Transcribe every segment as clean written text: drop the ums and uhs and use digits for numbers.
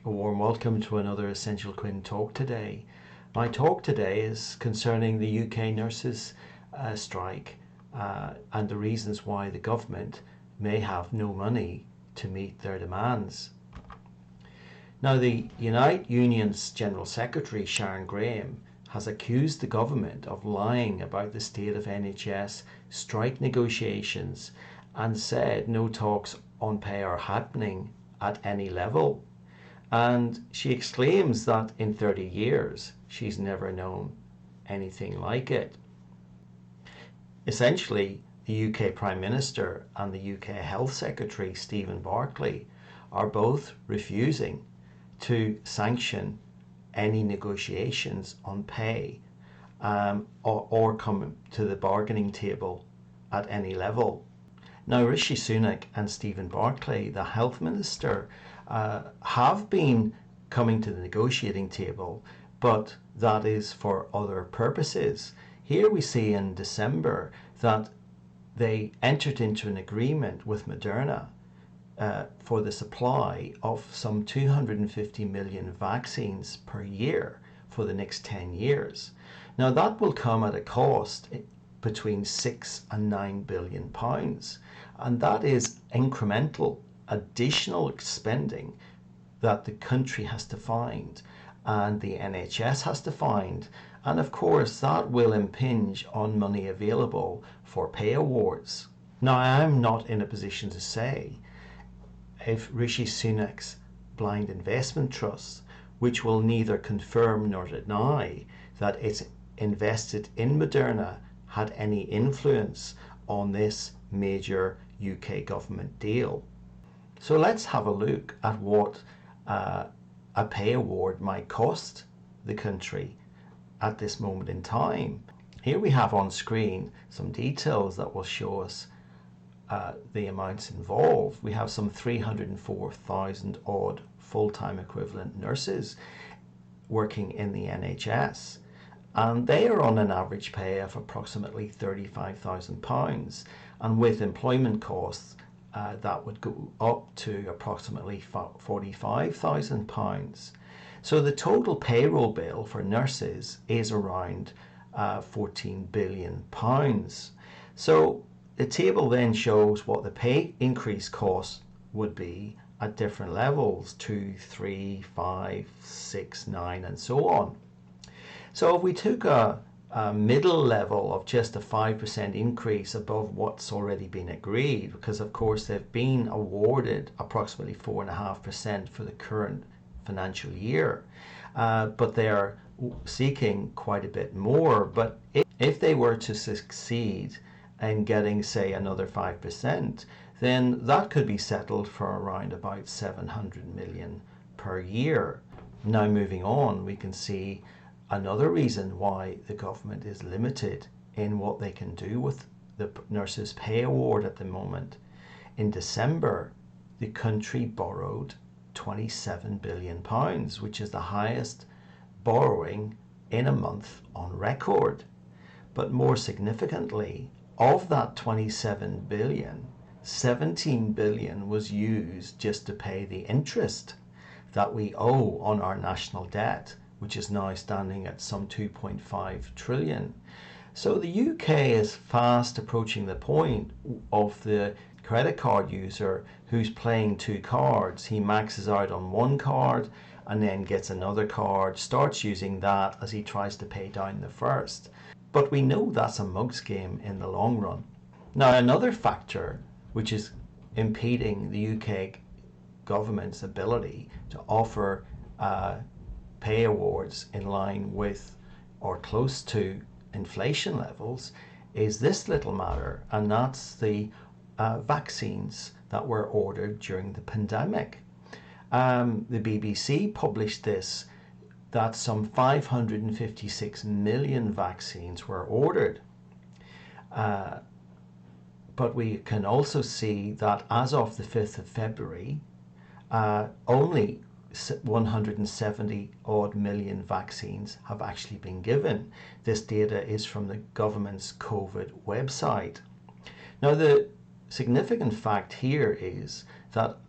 A warm welcome to another Essential Quinn talk today. My talk today is concerning the UK nurses strike and the reasons why the government may have no money to meet their demands. Now, the Unite Union's General Secretary Sharon Graham has accused the government of lying about the state of NHS strike negotiations and said no talks on pay are happening at any level. And she exclaims that in 30 years she's never known anything like it. Essentially, the UK Prime Minister and the UK Health Secretary Stephen Barclay are both refusing to sanction any negotiations on pay or come to the bargaining table at any level. Now, Rishi Sunak and Stephen Barclay, the Health Minister, have been coming to the negotiating table, but that is for other purposes. Here we see in December that they entered into an agreement with Moderna for the supply of some 250 million vaccines per year for the next 10 years. Now, that will come at a cost between 6 and 9 billion pounds, and that is incremental additional spending that the country has to find and the NHS has to find, and of course that will impinge on money available for pay awards. Now, I'm not in a position to say if Rishi Sunak's blind investment trust, which will neither confirm nor deny that it's invested in Moderna, had any influence on this major UK government deal. So let's have a look at what a pay award might cost the country at this moment in time. Here we have on screen some details that will show us the amounts involved. We have some 304,000 odd full-time equivalent nurses working in the NHS, and they are on an average pay of approximately £35,000, and with employment costs that would go up to approximately £45,000. So the total payroll bill for nurses is around £14 billion. So the table then shows what the pay increase cost would be at different levels, 2, 3, 5, 6, 9, and so on. So if we took a middle level of just a 5% increase above what's already been agreed, because of course they've been awarded approximately 4.5% for the current financial year, but they're seeking quite a bit more. But if they were to succeed in getting, say, another 5%, then that could be settled for around about 700 million per year. Now, moving on, we can see another reason why the government is limited in what they can do with the nurses' pay award at the moment. In December, the country borrowed £27 billion, which is the highest borrowing in a month on record. But more significantly, of that 27 billion, 17 billion was used just to pay the interest that we owe on our national debt, which is now standing at some 2.5 trillion. So the UK is fast approaching the point of the credit card user who's playing two cards. He maxes out on one card and then gets another card, starts using that as he tries to pay down the first. But we know that's a mug's game in the long run. Now, another factor which is impeding the UK government's ability to offer pay awards in line with or close to inflation levels is this little matter, and that's the vaccines that were ordered during the pandemic. The BBC published this, that some 556 million vaccines were ordered. But we can also see that as of the 5th of February, only 170 odd million vaccines have actually been given. This data is from the government's COVID website. Now, the significant fact here is that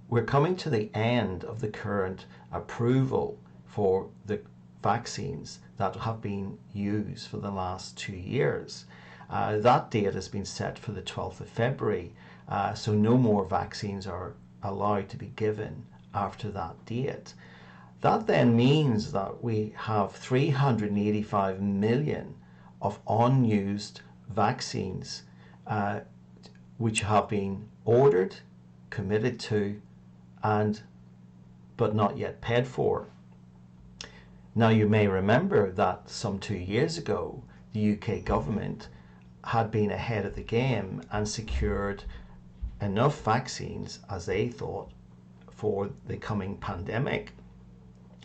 we're coming to the end of the current approval for the vaccines that have been used for the last 2 years. That date has been set for the 12th of February, so no more vaccines are allowed to be given after that date. That then means that we have 385 million of unused vaccines which have been ordered, committed to, but not yet paid for. Now, you may remember that some 2 years ago, the UK government had been ahead of the game and secured enough vaccines, as they thought, for the coming pandemic.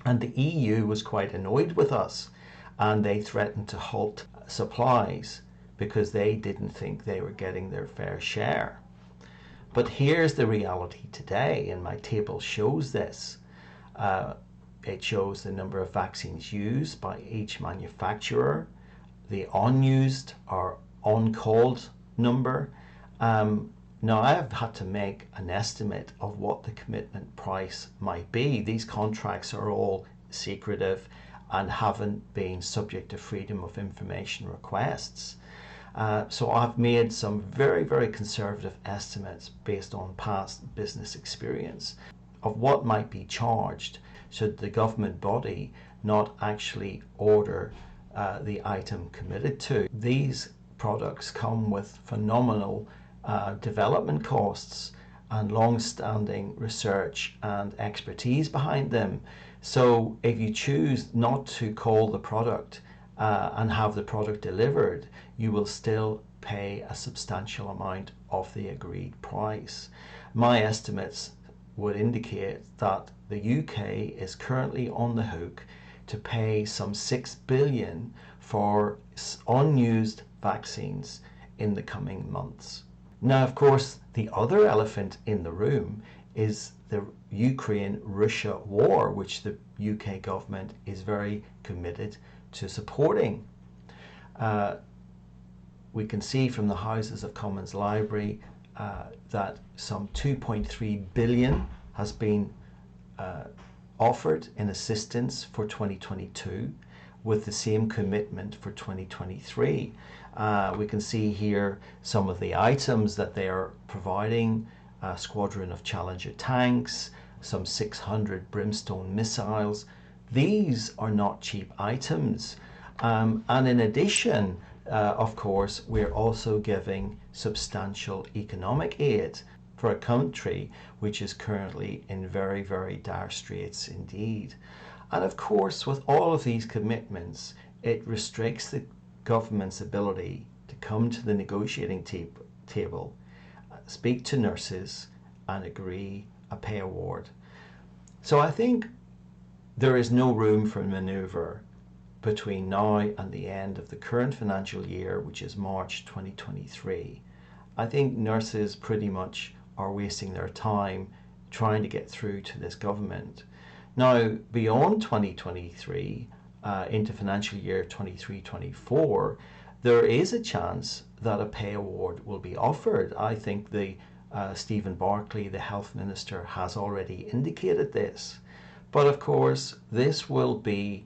And the EU was quite annoyed with us, and they threatened to halt supplies because they didn't think they were getting their fair share. But here's the reality today, and my table shows this. It shows the number of vaccines used by each manufacturer, the unused or uncalled number. Now, I have had to make an estimate of what the commitment price might be. These contracts are all secretive and haven't been subject to freedom of information requests. So I've made some very, very conservative estimates based on past business experience of what might be charged should the government body not actually order the item committed to. These products come with phenomenal development costs and long-standing research and expertise behind them. So if you choose not to call the product and have the product delivered, you will still pay a substantial amount of the agreed price. My estimates would indicate that the UK is currently on the hook to pay some 6 billion for unused vaccines in the coming months. Now, of course, the other elephant in the room is the Ukraine-Russia war, which the UK government is very committed to supporting. We can see from the Houses of Commons Library that some 2.3 billion has been offered in assistance for 2022, with the same commitment for 2023. We can see here some of the items that they are providing: a squadron of Challenger tanks, some 600 Brimstone missiles. These are not cheap items. And in addition, of course, we're also giving substantial economic aid for a country which is currently in very, very dire straits indeed. And of course, with all of these commitments, it restricts the government's ability to come to the negotiating table, speak to nurses, and agree a pay award. So I think there is no room for manoeuvre between now and the end of the current financial year, which is March 2023. I think nurses pretty much are wasting their time trying to get through to this government. Now, beyond 2023, into financial year 23-24, there is a chance that a pay award will be offered. I think the Stephen Barclay, the health minister, has already indicated this. But of course, this will be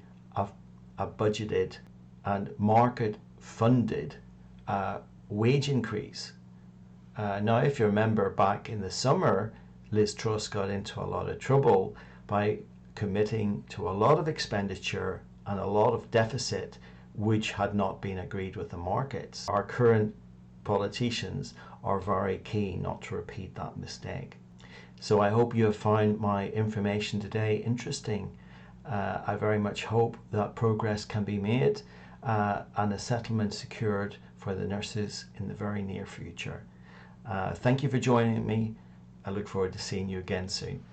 a budgeted and market-funded wage increase. Now, if you remember back in the summer, Liz Truss got into a lot of trouble by committing to a lot of expenditure and a lot of deficit which had not been agreed with the markets. Our current politicians are very keen not to repeat that mistake. So I hope you have found my information today interesting. I very much hope that progress can be made and a settlement secured for the nurses in the very near future. Thank you for joining me. I look forward to seeing you again soon.